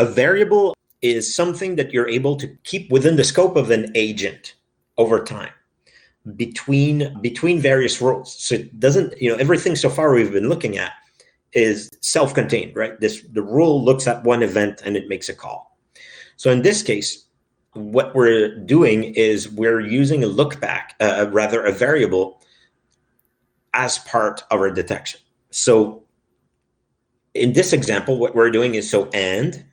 A variable is something that you're able to keep within the scope of an agent over time between various roles. So it doesn't, everything so far we've been looking at is self-contained, right? The rule looks at one event and it makes a call. So in this case, what we're doing is we're using a look back, rather a variable as part of our detection. So in this example, what we're doing is and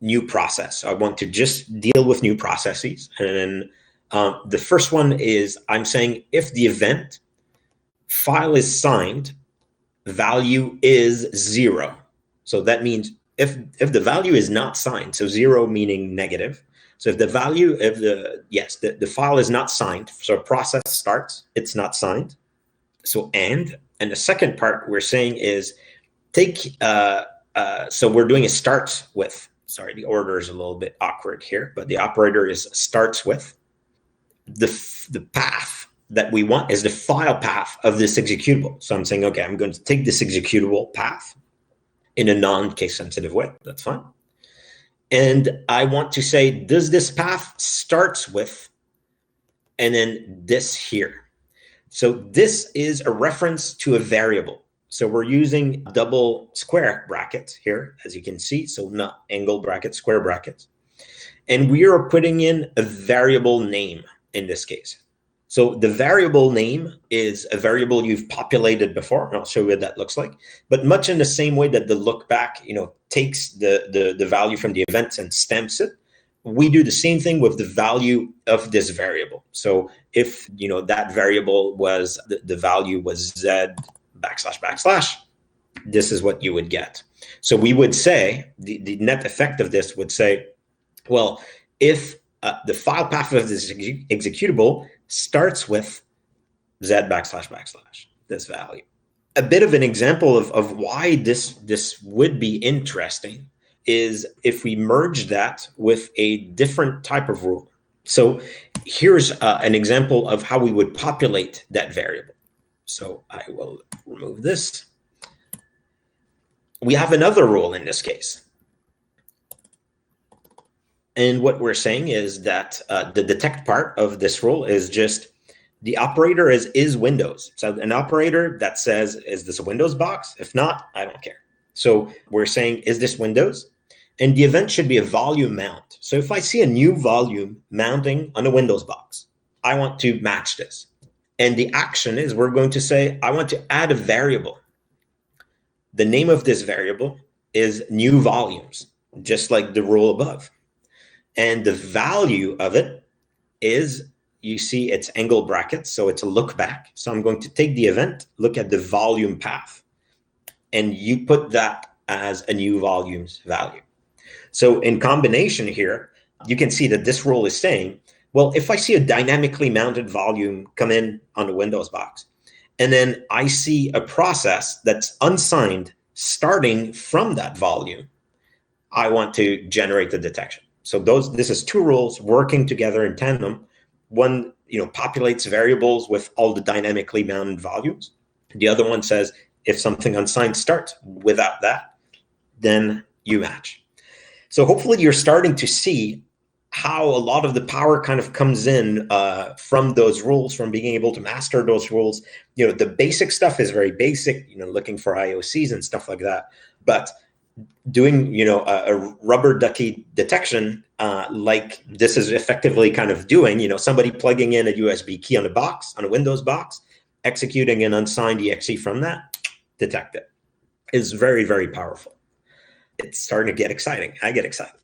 new process. I want to just deal with new processes. And the first one is I'm saying if the event file is signed, value is 0. So that means if the value is not signed, so 0 meaning negative. So if the value of the file is not signed, so a process starts, it's not signed. So and the second part we're saying is so we're doing a starts with. Sorry, the order is a little bit awkward here, but the operator is starts with. The path that we want is the file path of this executable. So I'm saying, okay, I'm going to take this executable path in a non-case sensitive way. That's fine. And I want to say, does this path starts with, and then this here. So this is a reference to a variable. So we're using double square brackets here, as you can see. So not angle brackets, square brackets. And we are putting in a variable name in this case. So the variable name is a variable you've populated before, and I'll show you what that looks like. But much in the same way that the look back, takes the value from the events and stamps it, we do the same thing with the value of this variable. So if that variable was the value was z //, this is what you would get. So we would say the net effect of this would say, well, if the file path of this executable starts with z // this value. A bit of an example of why this would be interesting is if we merge that with a different type of rule. So here's an example of how we would populate that variable. So I will remove this. We have another rule in this case. And what we're saying is that the detect part of this rule is just the operator is Windows. So an operator that says, is this a Windows box? If not, I don't care. So we're saying, is this Windows? And the event should be a volume mount. So if I see a new volume mounting on a Windows box, I want to match this. And the action is we're going to say, I want to add a variable. The name of this variable is new volumes, just like the rule above. And the value of it is, you see it's angle brackets, so it's a look back. So I'm going to take the event, look at the volume path, and you put that as a new volumes value. So in combination here, you can see that this rule is saying, well, if I see a dynamically mounted volume come in on the Windows box, and then I see a process that's unsigned starting from that volume, I want to generate the detection. So this is two rules working together in tandem. One, populates variables with all the dynamically mounted volumes. The other one says, if something unsigned starts without that, then you match. So hopefully you're starting to see how a lot of the power kind of comes in from those rules, from being able to master those rules. The basic stuff is very basic, looking for IOCs and stuff like that. But doing, a rubber ducky detection, like this is effectively kind of doing, somebody plugging in a USB key on a box, on a Windows box, executing an unsigned exe from that, detect it, is very, very powerful. It's starting to get exciting. I get excited.